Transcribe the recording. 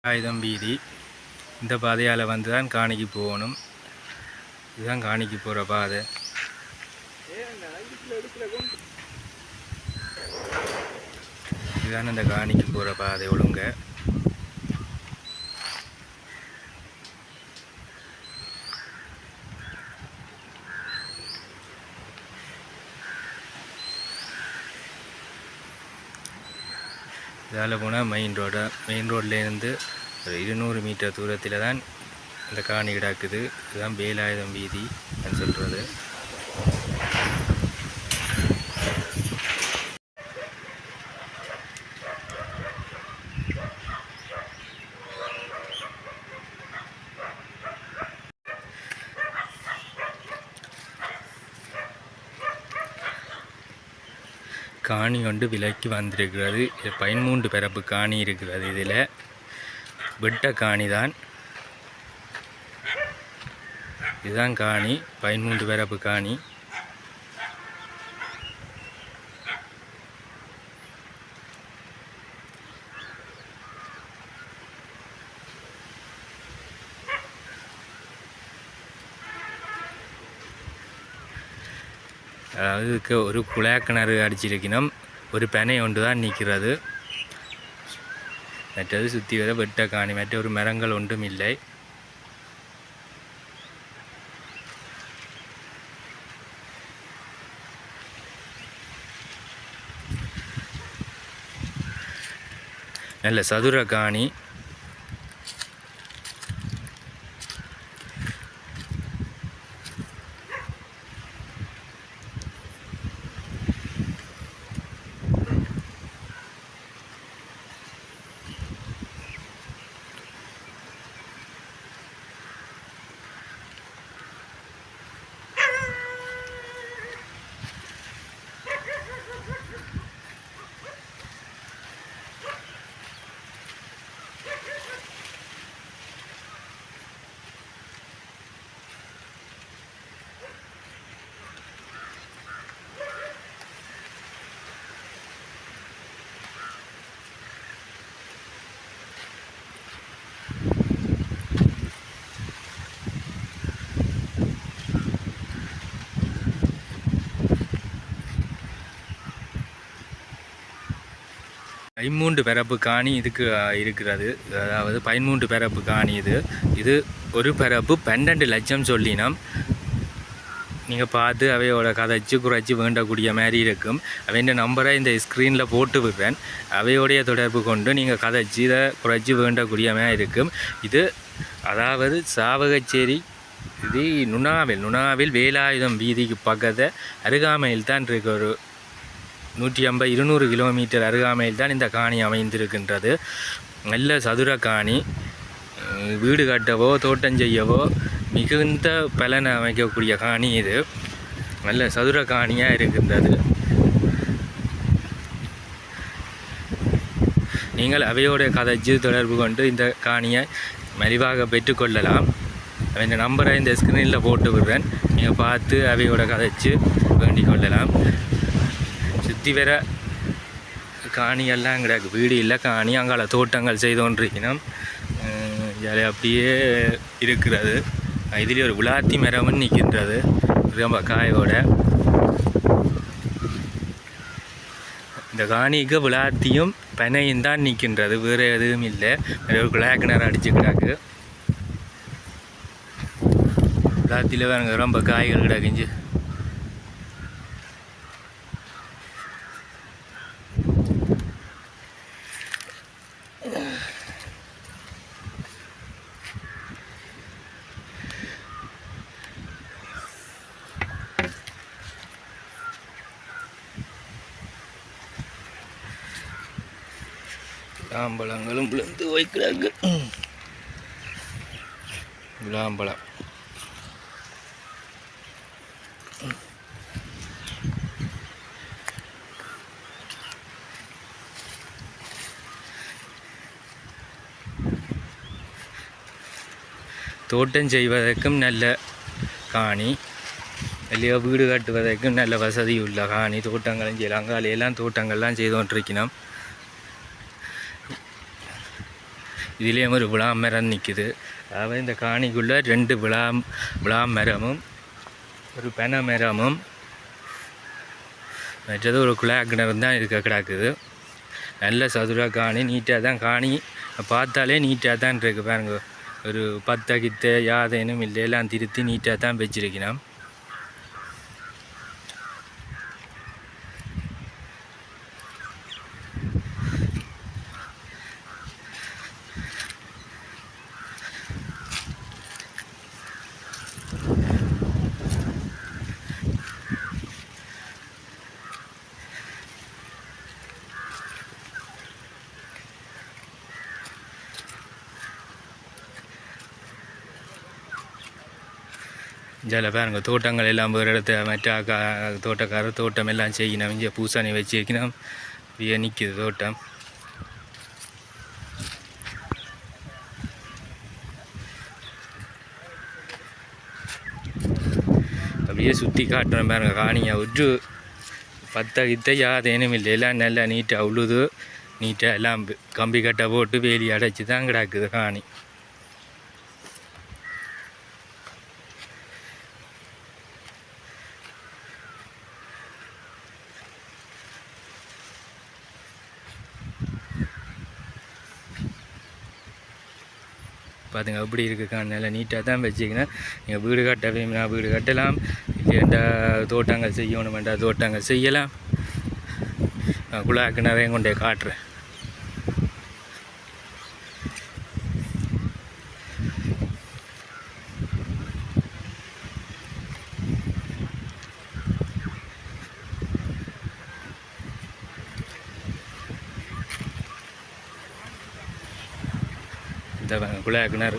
ஆயுதம் வீதி. இந்த பாதையால் வந்து தான் காணிக்கு போகணும். இதுதான் காணிக்கு போகிற பாதை. இதுதான் இந்த காணிக்கு போகிற பாதை ஒழுங்க. இதால் போனால் மெயின் ரோட்லேருந்து ஒரு 200 மீட்டர் தூரத்தில் தான் இந்த காணி கிடக்குது. இதுதான் வேலாயுதம் வீதி சொல்கிறது. காணி கொண்டு விலைக்கு வந்திருக்கிறது. 13 பிறப்பு காணி இருக்கிறது. இதில் வெட்ட காணி தான். இதுதான் காணி, 13 பிறப்பு காணி. அதாவது இதுக்கு ஒரு குழாக்கிணறு அடிச்சிருக்கணும். ஒரு பெனை ஒன்று தான் நிற்கிறது. மற்றது சுற்றி வர வெட்ட காணி. மற்ற ஒரு மரங்கள் ஒன்றும் இல்லை. நல்ல சதுர காணி. பதிமூன்று பிறப்பு காணி இதுக்கு இருக்கிறது. அதாவது 13 பிறப்பு காணி. இது ஒரு பிறப்பு 12 லட்சம் சொல்லினோம். நீங்கள் பார்த்து அவையோட கதைச்சு குறைச்சி வேண்டக்கூடிய மாதிரி இருக்கும். அவையோட நம்பரை இந்த ஸ்க்ரீனில் போட்டு விடுறேன். அவையோடைய தொடர்பு கொண்டு நீங்கள் கதைச்சி இதை குறைச்சி வேண்டக்கூடிய மாதிரி இருக்கும். இது அதாவது சாவகச்சேரி, இது நுணாவில் வேலாயுதம் வீதிக்கு பக்கத்தை அருகாமையில் தான் இருக்க. ஒரு 150-200 கிலோமீட்டர் அருகாமையில் தான் இந்த காணி அமைந்திருக்கின்றது. நல்ல சதுர காணி. வீடு கட்டவோ தோட்டம் செய்யவோ மிகுந்த பலனை அமைக்கக்கூடிய காணி. இது நல்ல சதுர காணியாக இருக்கின்றது. நீங்கள் அவையோட கதைச்சு தொடர்பு கொண்டு இந்த காணியை மலிவாக பெற்றுக்கொள்ளலாம். இந்த நம்பரை இந்த ஸ்க்ரீனில் போட்டு விடுறேன். நீங்கள் பார்த்து அவையோட கதைச்சு வேண்டிக் கொள்ளலாம். சுற்றி வர காணியெல்லாம் கிடையாது. வீடு இல்லை, காணி. அங்கால தோட்டங்கள் செய்தோன்றிக்கணும். அப்படியே இருக்கிறது. இதில் ஒரு விளாத்தி மரமும் நிற்கின்றது ரொம்ப காயோட. இந்த காணிக்கு விளாத்தியும் பனையும் தான் நிற்கின்றது. வேறு எதுவும் இல்லை. ஒரு குழாக்கிணறு அடிச்சுக்கிறாக்கு. விளாத்தியில் வேறு ரொம்ப காய்கள் கிடக்குஞ்சு. விளாம்பழங்களும் விழுந்து வைக்கிறாங்க. விளாம்பழம் தோட்டம் செய்வதற்கும் நல்ல காணி. இல்லையோ வீடு கட்டுவதற்கும் நல்ல வசதி உள்ள காணி. தோட்டங்களும் செய்யலாம். அங்காலையெல்லாம் தோட்டங்கள்லாம் செய்து கொண்டிருக்கணும். இதுலேயும் ஒரு விழா மரம் நிற்குது. அதாவது இந்த காணிக்குள்ளே 2 விழா மரமும் ஒரு பென மரமும் மற்றது ஒரு குழாய் கிணறு தான் இருக்க கிடக்குது. நல்ல சதுர காணி, நீட்டாக தான் காணி பார்த்தாலே நீட்டாக தான் இருக்குது பாருங்க. ஒரு பத்த கித்த யாதேனும் இல்லை, எல்லாம் திருத்தி நீட்டாக தான் வச்சிருக்கணும். இதில் பாருங்க தோட்டங்கள் எல்லாம் ஒரு இடத்த மற்ற தோட்டக்காரர் தோட்டம் எல்லாம் செய்யணும். இங்கே பூசாணி வச்சுக்கணும். நிற்கிது தோட்டம். அப்படியே சுற்றி காட்டுறேன் பாருங்க. காணியை ஒரு பத்த கித்த யாதேனும் இல்லை, எல்லாம் நல்லா நீட்டாக உழுது நீட்டாக எல்லாம் கம்பி கட்டை போட்டு வேலி அடைச்சி தான் கிடக்குது காணி. பார்த்துங்க எப்படி இருக்குக்கா, நல்லா நீட்டாக தான் வச்சுக்கணும். நீங்கள் வீடு கட்ட வேணும்னா வீடு கட்டலாம், இல்லைண்டா தோட்டங்கள் செய்யணுமெண்டா தோட்டங்கள் செய்யலாம். குழாய் கிணறையும் கொண்டே காட்டுறேன். இந்த குழாய் கிணறு